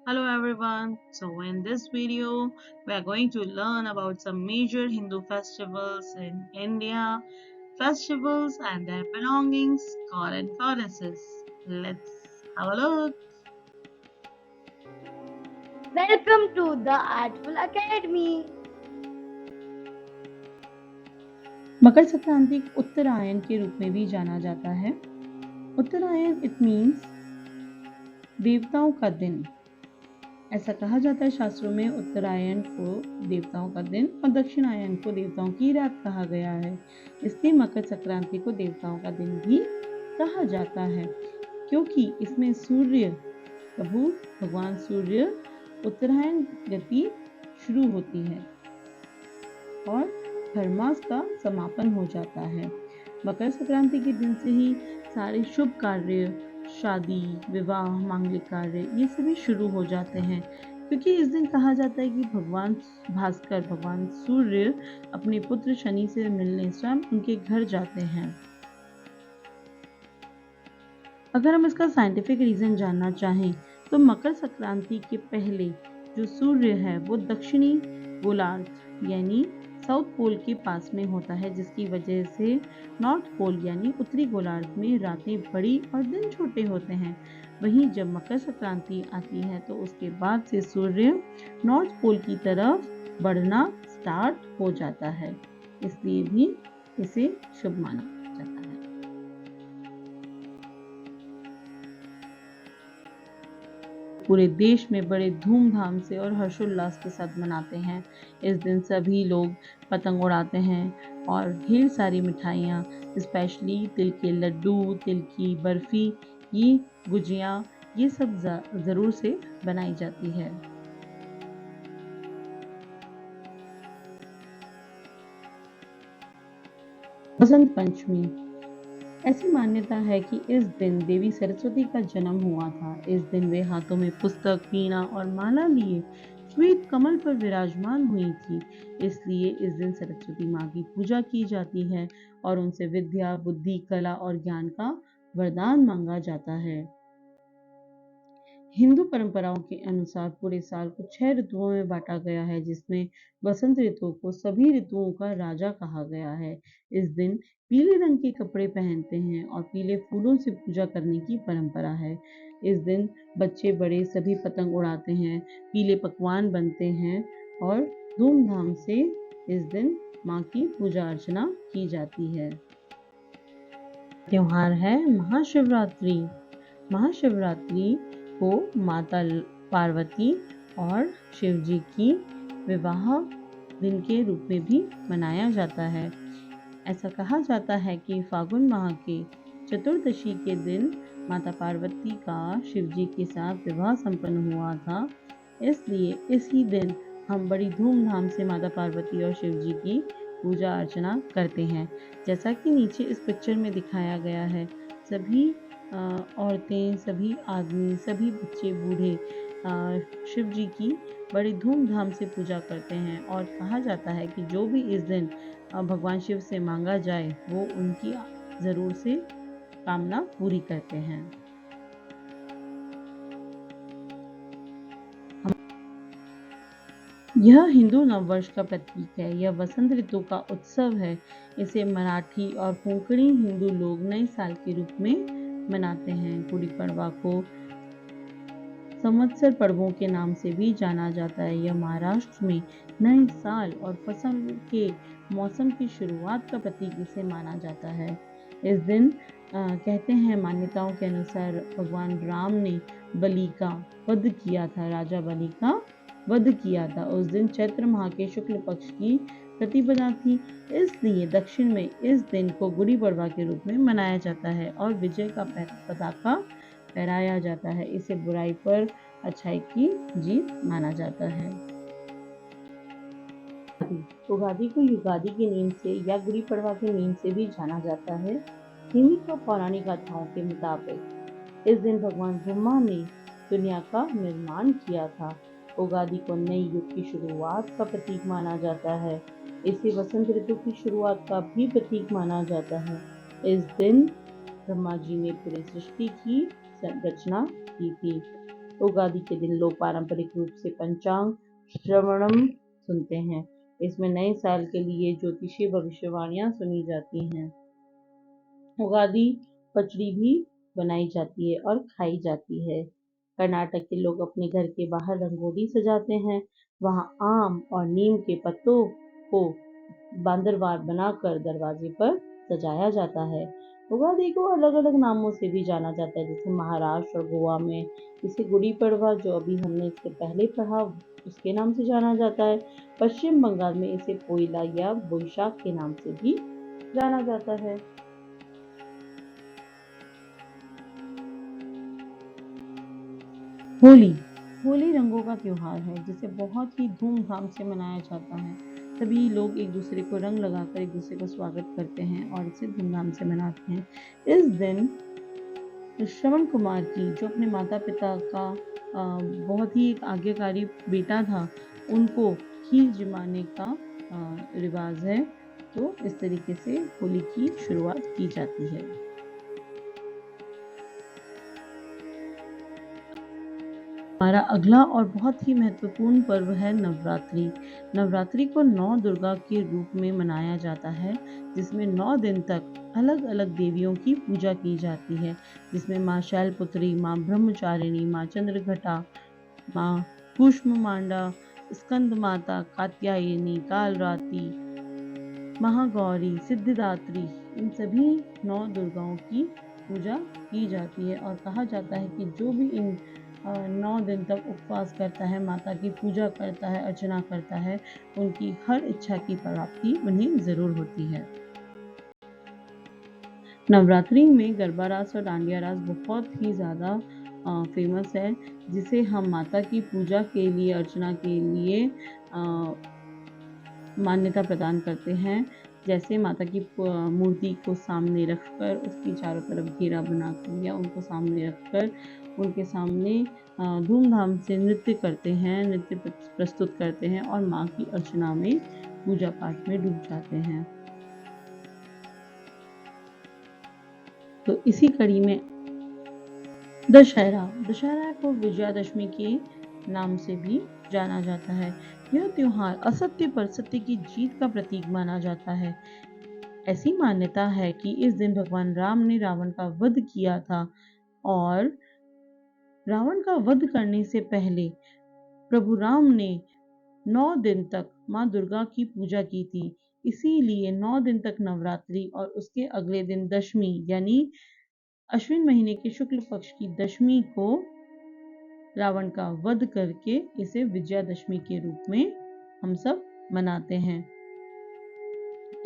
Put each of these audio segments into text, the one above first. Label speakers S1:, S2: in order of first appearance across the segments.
S1: Hello everyone. So in this video, we are going to learn about some major Hindu festivals in India, festivals and their belongings, god and goddesses. Let's have a look.
S2: Welcome to the Artful Academy.
S1: Makar Sankranti को उत्तरायण के रूप में भी जाना जाता है। उत्तरायण it means देवताओं का दिन। ऐसा कहा जाता है शास्त्रों में, उत्तरायण को देवताओं का दिन और दक्षिणायन को देवताओं की रात कहा गया है। इसलिए मकर संक्रांति को देवताओं का दिन भी कहा जाता है, क्योंकि इसमें सूर्य प्रभु भगवान सूर्य उत्तरायण गति शुरू होती है और खरमास का समापन हो जाता है। मकर संक्रांति के दिन से ही सारे शुभ कार्य, शादी, विवाह, मांगलिक कार्य ये सभी शुरू हो जाते हैं, क्योंकि इस दिन कहा जाता है कि भगवान भास्कर, भगवान सूर्य अपने पुत्र शनि से मिलने स्वयं उनके घर जाते हैं। अगर हम इसका साइंटिफिक रीजन जानना चाहें तो मकर संक्रांति के पहले जो सूर्य है वो दक्षिणी गोलार्ध यानी साउथ पोल के पास में होता है, जिसकी वजह से नॉर्थ पोल यानी उत्तरी गोलार्ध में रातें बड़ी और दिन छोटे होते हैं। वहीं जब मकर संक्रांति आती है तो उसके बाद से सूर्य नॉर्थ पोल की तरफ बढ़ना स्टार्ट हो जाता है, इसलिए भी इसे शुभ माना जाता है। पूरे देश में बड़े धूमधाम से और हर्षोल्लास के साथ मनाते हैं। इस दिन सभी लोग पतंग उड़ाते हैं और ढेर सारी मिठाइयाँ, स्पेशली तिल के लड्डू, तिल की बर्फी, ये गुजिया, ये सब ज़रूर से बनाई जाती है। बसंत पंचमी, ऐसी मान्यता है कि इस दिन देवी सरस्वती का जन्म हुआ था। इस दिन वे हाथों में पुस्तक, वीणा और माला लिए श्वेत कमल पर विराजमान हुई थी। इसलिए इस दिन सरस्वती माँ की पूजा की जाती है और उनसे विद्या, बुद्धि, कला और ज्ञान का वरदान मांगा जाता है। हिंदू परंपराओं के अनुसार पूरे साल को 6 ऋतुओं में बांटा गया है, जिसमें बसंत ऋतु को सभी ऋतुओं का राजा कहा गया है। इस दिन पीले रंग के कपड़े पहनते हैं और पीले फूलों से पूजा करने की परंपरा है। इस दिन बच्चे बड़े सभी पतंग उड़ाते हैं, पीले पकवान बनते हैं और धूमधाम से इस दिन माँ की पूजा अर्चना की जाती है। त्योहार है महाशिवरात्रि। महाशिवरात्रि को माता पार्वती और शिव जी की विवाह दिन के रूप में भी मनाया जाता है। ऐसा कहा जाता है कि फागुन माह के चतुर्दशी के दिन माता पार्वती का शिव जी के साथ विवाह संपन्न हुआ था। इसलिए इसी दिन हम बड़ी धूमधाम से माता पार्वती और शिव जी की पूजा अर्चना करते हैं। जैसा कि नीचे इस पिक्चर में दिखाया गया है, सभी औरतें, सभी आदमी, सभी बच्चे, बूढ़े शिव जी की बड़ी धूमधाम से पूजा करते हैं और कहा जाता है कि जो भी इस दिन भगवान शिव से मांगा जाए वो उनकी ज़रूर से कामना पूरी करते हैं। यह हिंदू नववर्ष का प्रतीक है। यह वसंत ऋतु का उत्सव है। इसे मराठी और कोंकणी हिंदू लोग नए साल के रूप में मनाते हैं। गुड़ी पड़वा को संवत्सर पर्वों के नाम से भी जाना जाता है। यह महाराष्ट्र में नए साल और फसल के मौसम की शुरुआत का प्रतीक इसे माना जाता है। इस दिन कहते हैं, मान्यताओं के अनुसार भगवान राम ने बलि का वध किया था, राजा बलि का वध किया था। उस दिन चैत्र माह के शुक्ल पक्ष की प्रतिपदा थी, इसलिए दक्षिण में इस दिन को गुड़ी पड़वा के रूप में मनाया जाता है और विजय का पताका फहराया जाता है। इसे बुराई पर अच्छाई की जीत माना जाता है। उगादि को युगादि के नेम से या गुड़ी पड़वा के नेम से भी जाना जाता है। हिंदी का पौराणिक गाथाओं के मुताबिक इस दिन भगवान ब्रह्मा ने दुनिया का निर्माण किया था। उगादि को नई युग की शुरुआत का प्रतीक माना जाता है। इसे वसंत ऋतु की शुरुआत का भी प्रतीक माना जाता है। इस दिन ब्रह्मा जी ने पूरी सृष्टि की रचना की थी। उगादि के दिन लोग पारंपरिक रूप से पंचांग श्रवणम सुनते हैं। इसमें नए साल के लिए ज्योतिषीय भविष्यवाणियां सुनी जाती हैं। उगादि पचड़ी भी बनाई जाती है और खाई जाती है। कर्नाटक के लोग अपने घर के बाहर रंगोली सजाते हैं। वहां आम और नीम के पत्तों को बांदरवार बनाकर दरवाजे पर सजाया जाता है। उगादि को अलग अलग नामों से भी जाना जाता है, जैसे महाराष्ट्र और गोवा में इसे गुड़ी पड़वा, जो अभी हमने इससे पहले पढ़ा, उसके नाम से जाना जाता है। पश्चिम बंगाल में इसे पोइला या बोईशाख के नाम से भी जाना जाता है। होली रंगों का त्योहार है जिसे बहुत ही धूमधाम से मनाया जाता है। सभी लोग एक दूसरे को रंग लगाकर एक दूसरे को स्वागत करते हैं और इसे धूमधाम से मनाते हैं। इस दिन श्रवण कुमार की, जो अपने माता पिता का बहुत ही एक आज्ञाकारी बेटा था, उनको खीर जमाने का रिवाज है। तो इस तरीके से होली की शुरुआत की जाती है। हमारा अगला और बहुत ही महत्वपूर्ण पर्व है नवरात्रि। नवरात्रि को 9 दुर्गा के रूप में मनाया जाता है, जिसमें 9 दिन तक अलग अलग देवियों की पूजा की जाती है, जिसमें माँ शैलपुत्री, माँ ब्रह्मचारिणी, माँ चंद्रघटा, माँ कूष्मांडा, स्कंद माता, कात्यायनी, कालरात्रि, महागौरी, सिद्धिदात्री, इन सभी 9 दुर्गाओं की पूजा की जाती है। और कहा जाता है कि जो भी इन 9 दिन तक उपवास करता है, माता की पूजा करता है, अर्चना करता है, उनकी हर इच्छा की प्राप्ति उन्हें जरूर होती है। नवरात्रि में गरबा रास और डांडिया रास बहुत ही ज़्यादा फेमस है, जिसे हम माता की पूजा के लिए, अर्चना के लिए मान्यता प्रदान करते हैं। जैसे माता की मूर्ति को सामने रखकर उसकी चारों तरफ घेरा बनाकर या उनको सामने रखकर उनके सामने धूमधाम से नृत्य करते हैं, नृत्य प्रस्तुत करते हैं और माँ की अर्चना में, पूजा पाठ में डूब जाते हैं। तो इसी कड़ी में दशहरा को विजयादशमी के नाम से भी जाना जाता है। यह त्योहार असत्य पर सत्य की जीत का प्रतीक माना जाता है। ऐसी मान्यता है कि इस दिन भगवान राम ने रावण का वध किया था और रावण का वध करने से पहले प्रभु राम ने 9 दिन तक माँ दुर्गा की पूजा की थी। इसीलिए 9 दिन तक नवरात्रि और उसके अगले दिन दशमी, यानी अश्विन महीने के शुक्ल पक्ष की दशमी को रावण का वध करके इसे विजयादशमी के रूप में हम सब मनाते हैं।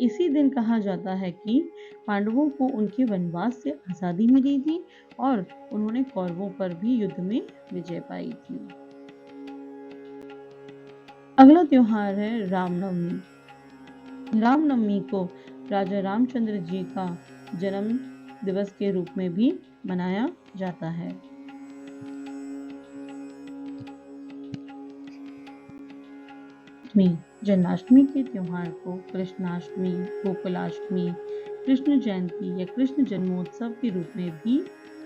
S1: इसी दिन कहा जाता है कि पांडवों को उनके वनवास से आजादी मिली थी और उन्होंने कौरवों पर भी युद्ध में विजय पाई थी। अगला त्योहार है रामनवमी। रामनवमी को राजा रामचंद्र जी का जन्म दिवस के रूप में भी मनाया जाता है। जन्माष्टमी के त्योहार को कृष्णाष्टमी, गोकुलाष्टमी, कृष्ण जयंती या कृष्ण जन्मोत्सव के रूप में भी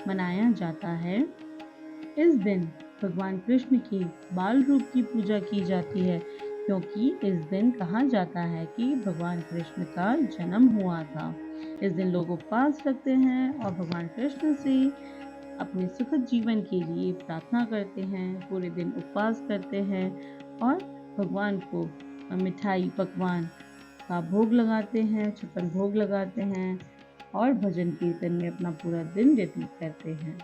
S1: मनाया जाता है। इस दिन भगवान कृष्ण की बाल रूप की पूजा की जाती है, क्योंकि इस दिन कहा जाता है कि भगवान कृष्ण का जन्म हुआ था। इस दिन लोग उपवास रखते हैं और भगवान कृष्ण से अपने सुखद जीवन के लिए प्रार्थना करते हैं। पूरे दिन उपवास करते हैं और भगवान को मिठाई पकवान का भोग लगाते हैं, 56 भोग लगाते हैं और भजन कीर्तन में अपना पूरा दिन व्यतीत करते हैं।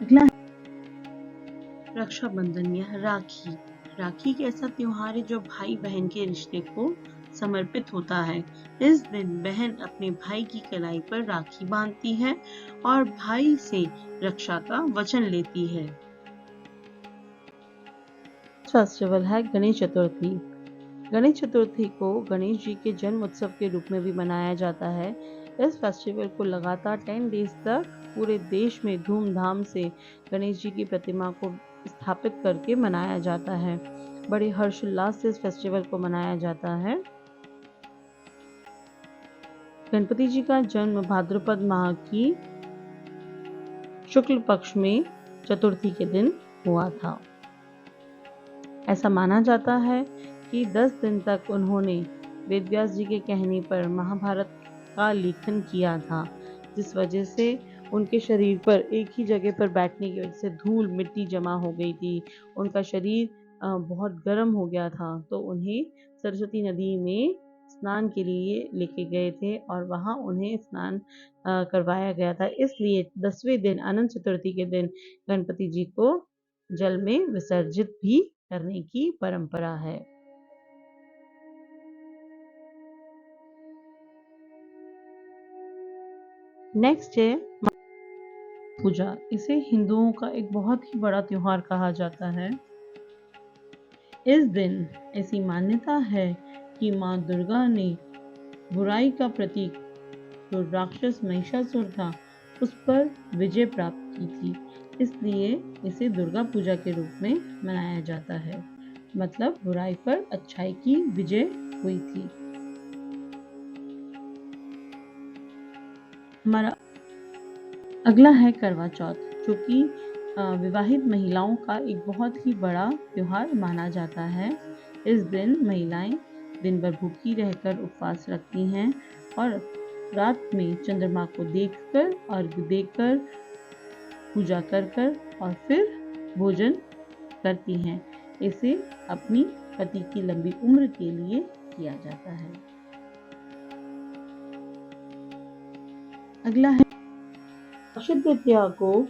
S1: अगला रक्षाबंधन या राखी। राखी एक ऐसा त्योहार है जो भाई बहन के रिश्ते को समर्पित होता है। इस दिन बहन अपने भाई की कलाई पर राखी बांधती है और भाई से रक्षा का वचन लेती है। फेस्टिवल है गणेश चतुर्थी। गणेश चतुर्थी को गणेश जी के जन्म उत्सव के रूप में भी मनाया जाता है। इस फेस्टिवल को लगातार 10 डेज तक पूरे देश में धूमधाम से गणेश जी की प्रतिमा को स्थापित करके मनाया जाता है। बड़े हर्षोल्लास से इस फेस्टिवल को मनाया जाता है। गणपति जी का जन्म भाद्रपद माह की शुक्ल पक्ष में चतुर्थी के दिन हुआ था। ऐसा माना जाता है कि 10 दिन तक उन्होंने वेदव्यास जी के कहने पर महाभारत का लेखन किया था, जिस वजह से उनके शरीर पर एक ही जगह पर बैठने की वजह से धूल मिट्टी जमा हो गई थी। उनका शरीर बहुत गर्म हो गया था, तो उन्हें सरस्वती नदी में स्नान के लिए लेके गए थे और वहां उन्हें स्नान करवाया गया था। इसलिए 10वें दिन अनंत चतुर्थी के दिन गणपति जी को जल में विसर्जित भी करने की परंपरा है। नेक्स्ट है पूजा। इसे हिंदुओं का एक बहुत ही बड़ा त्योहार कहा जाता है। इस दिन ऐसी मान्यता है कि माँ दुर्गा ने बुराई का प्रतीक जो राक्षस महिषासुर था उस पर विजय प्राप्त की थी, इसलिए इसे दुर्गा पूजा के रूप में मनाया जाता है। मतलब बुराई पर अच्छाई की विजय हुई थी। हमारा अगला है करवा चौथ, जो कि विवाहित महिलाओं का एक बहुत ही बड़ा त्योहार माना जाता है। इस दिन महिलाएं दिन भर भूखी रहकर उपवास रखती हैं और रात में चंद्रमा को देखकर अर्घ्य देकर पूजा कर और फिर भोजन करती हैं। इसे अपनी पति की लंबी उम्र के लिए किया जाता है। अगला है अक्षय तृतीया को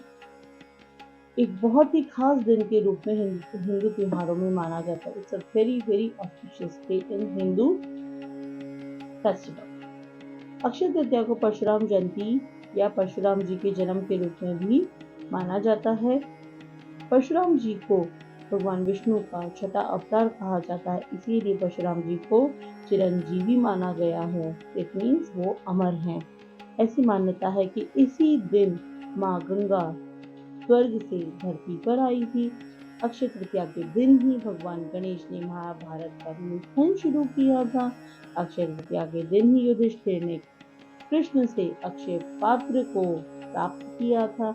S1: एक बहुत ही खास दिन के रूप में हिंदू त्योहारों में माना जाता है। It's a very very auspicious day in Hindu festival. Akshaya Tritiya को परशुराम जयंती या परशुराम जी के जन्म के रूप में भी माना जाता है। परशुराम जी को भगवान विष्णु का छठा अवतार कहा जाता है, इसीलिए परशुराम जी को चिरंजीवी माना गया है। इट मीन्स वो अमर हैं। ऐसी मान्यता है कि इसी दिन माँ गंगा स्वर्ग से धरती पर आई थी। अक्षय तृतीया के दिन ही भगवान गणेश ने महाभारत का लेखन शुरू किया था। अक्षय तृतीया के दिन ही युधिष्ठिर ने कृष्ण से अक्षय पात्र को प्राप्त किया था।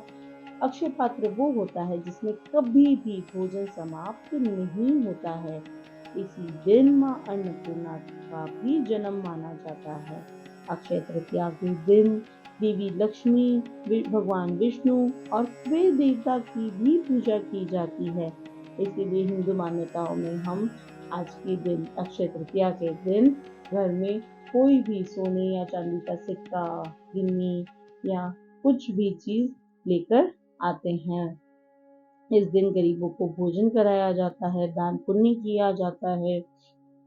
S1: अक्षय पात्र वो होता है जिसमें कभी भी भोजन समाप्त नहीं होता है। इसी दिन माँ अन्नपूर्णा का भी जन्म माना जाता है। अक्षय तृतीया के दिन देवी लक्ष्मी, भगवान विष्णु और कुबेर देवता की भी पूजा की जाती है। इसीलिए हिंदू मान्यताओं में हम आज के दिन अक्षय तृतीया के दिन घर में कोई भी सोने या चांदी का सिक्का, गिन्नी या कुछ भी चीज लेकर आते हैं। इस दिन गरीबों को भोजन कराया जाता है, दान पुण्य किया जाता है।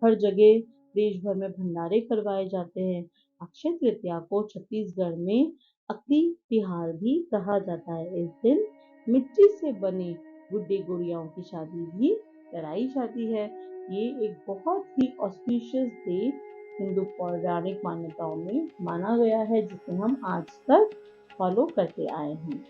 S1: हर जगह देश भर में भंडारे करवाए जाते हैं। अक्षय तृतीया को छत्तीसगढ़ में अक्ति तिहार भी कहा जाता है। इस दिन मिट्टी से बने गुड्डे गुड़ियाओं की शादी भी कराई जाती है। ये एक बहुत ही ऑस्पिशियस डे हिंदू पौराणिक मान्यताओं में माना गया है, जिसे हम आज तक फॉलो करते आए हैं।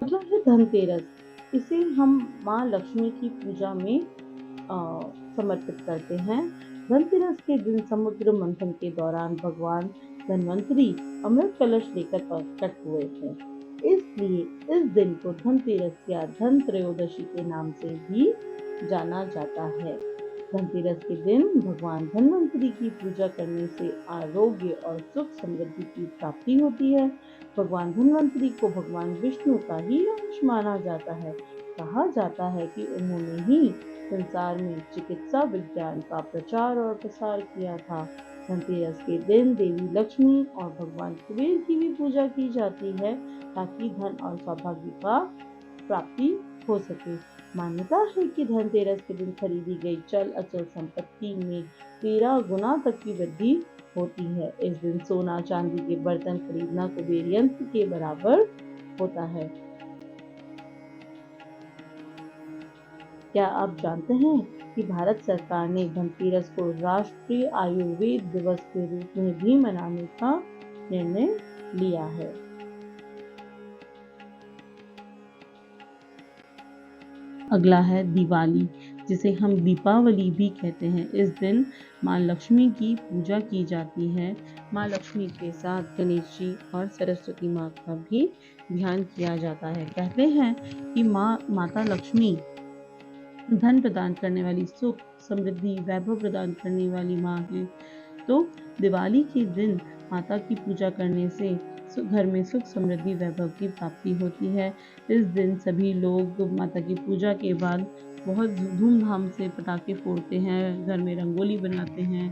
S1: अगला है धनतेरस। इसे हम माँ लक्ष्मी की पूजा में समर्पित करते हैं। धनतेरस के दिन समुद्र मंथन के दौरान भगवान धन्वंतरी अमृत कलश लेकर प्रकट हुए थे, इसलिए इस दिन को धनतेरस या धन त्रयोदशी के नाम से भी जाना जाता है। धनतेरस के दिन भगवान धन्वंतरी की पूजा करने से आरोग्य और सुख समृद्धि की प्राप्ति होती है। भगवान धन्वंतरी को भगवान विष्णु का ही अंश माना जाता है। कहा जाता है कि उन्होंने ही संसार में चिकित्सा विज्ञान का प्रचार और प्रसार किया था। धनतेरस के दिन देवी लक्ष्मी और भगवान कुबेर की भी पूजा की जाती है, ताकि धन और सौभाग्य का प्राप्ति हो सके। मान्यता है कि धनतेरस के दिन खरीदी गई चल अचल संपत्ति में 13 गुना तक की वृद्धि होती है। इस दिन सोना चांदी के बर्तन खरीदना कुबेर यंत्र के बराबर होता है। क्या आप जानते हैं कि भारत सरकार ने धनतेरस को राष्ट्रीय आयुर्वेद दिवस के रूप में भी मनाने का निर्णय लिया है। अगला है दिवाली। जिसे हम दीपावली भी कहते हैं। इस दिन माँ लक्ष्मी की पूजा की जाती है। माँ लक्ष्मी के साथ गणेश जी और सरस्वती माँ का भी ध्यान किया जाता है। कहते हैं कि माता लक्ष्मी धन प्रदान करने वाली, सुख, समृद्धि, वैभव प्रदान करने वाली माँ है। तो दिवाली के दिन माता की पूजा करने से घर में सुख, समृद्धि, वैभव की प्राप्ति होती है। इस दिन सभी लोग माता की पूजा के बाद बहुत धूमधाम से पटाखे फोड़ते हैं, घर में रंगोली बनाते हैं।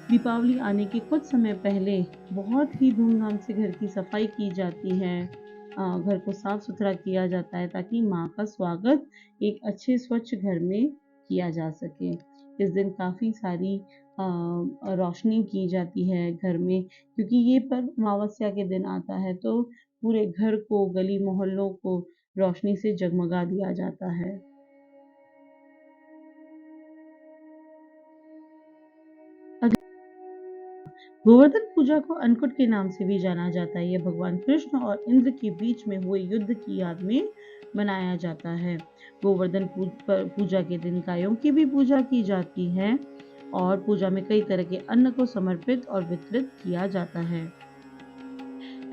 S1: दीपावली आने के कुछ समय पहले बहुत ही धूमधाम से घर की सफाई की जाती है। घर को साफ सुथरा किया जाता है ताकि माँ का स्वागत एक अच्छे स्वच्छ घर में किया जा सके। इस दिन काफ़ी सारी रोशनी की जाती है घर में, क्योंकि ये पर्व अमावस्या के दिन आता है, तो पूरे घर को, गली मोहल्लों को रोशनी से जगमगा दिया जाता है। गोवर्धन पूजा को अन्नकूट के नाम से भी जाना जाता है। यह भगवान कृष्ण और इंद्र के बीच में हुए युद्ध की याद में मनाया जाता है। गोवर्धन पूजा के दिन गायों की भी पूजा की जाती है और पूजा में कई तरह के अन्न को समर्पित और वितरित किया जाता है।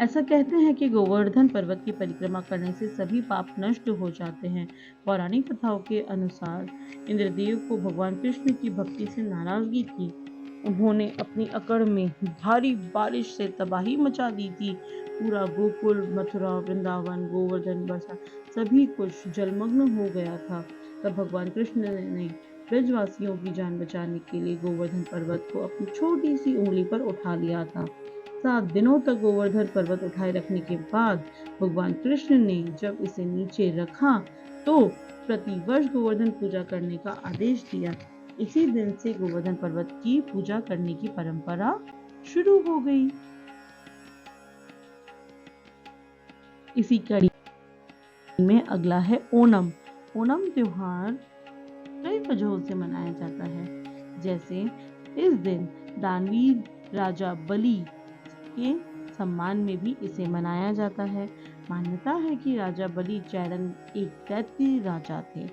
S1: ऐसा कहते हैं कि गोवर्धन पर्वत की परिक्रमा करने से सभी पाप नष्ट हो जाते हैं। पौराणिक कथाओं के अनुसार इंद्रदेव को भगवान कृष्ण की भक्ति से नाराजगी थी। उन्होंने अपनी अकड़ में भारी बारिश से तबाही मचा दी थी। पूरा गोकुल, मथुरा, वृंदावन, गोवर्धन, बरसा सभी कुछ जलमग्न हो गया था। तब भगवान कृष्ण ने ब्रजवासियों की जान बचाने के लिए गोवर्धन पर्वत को अपनी छोटी सी उंगली पर उठा लिया था। 7 दिनों तक गोवर्धन पर्वत उठाए रखने के बाद भगवान कृष्ण ने जब इसे नीचे रखा तो प्रतिवर्ष गोवर्धन पूजा करने का आदेश दिया। इसी दिन से गोवर्धन पर्वत की पूजा करने की परंपरा शुरू हो गई। इसी कड़ी में अगला है ओणम। ओणम त्योहार कई वजहों से मनाया जाता है। जैसे इस दिन दानवीर राजा बलि के सम्मान में भी इसे मनाया जाता है। मान्यता है कि राजा बलि चैरंग एक दैत्य राजा थे,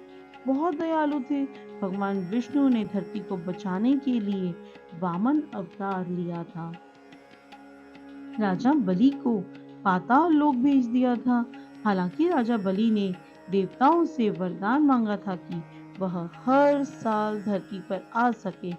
S1: बहुत दयालु थे। भगवान विष्णु ने धरती को बचाने के लिए वामन अवतार लिया था। राजा बलि को पाताल लोक भेज दिया था। हालांकि राजा बलि ने देवताओं से वरदान मांगा था कि वह हर साल धरती पर आ सके।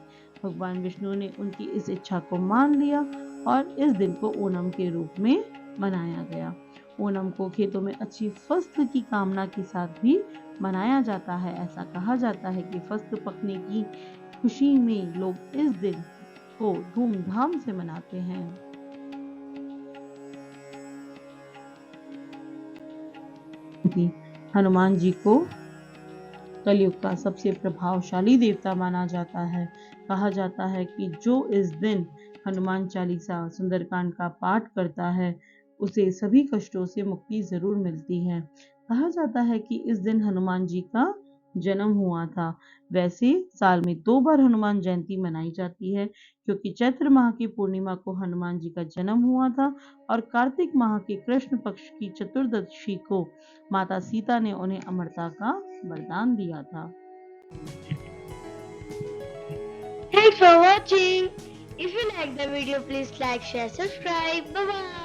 S1: भगवान विष्णु ने उनकी इस इच्छा को मान लिया और इस दिन को ओणम के रूप में मनाया गया। ओणम को खेतों में अच्छी फसल की कामना के साथ भी मनाया जाता है। ऐसा कहा जाता है कि फसल पकने की खुशी में लोग इस दिन को धूमधाम से मनाते हैं। हनुमान जी को कलयुग का सबसे प्रभावशाली देवता माना जाता है। कहा जाता है कि जो इस दिन हनुमान चालीसा, सुंदरकांड का पाठ करता है उसे सभी कष्टों से मुक्ति जरूर मिलती है। कहा जाता है कि इस दिन हनुमान जी का जन्म हुआ था। वैसे साल में 2 बार हनुमान जयंती मनाई जाती है, क्योंकि चैत्र माह की पूर्णिमा को हनुमान जी का जन्म हुआ था और कार्तिक माह के कृष्ण पक्ष की चतुर्दशी को माता सीता ने उन्हें अमरता का वरदान दिया था।
S2: Thanks for watching. If you like the video, please like, share, subscribe. Bye bye.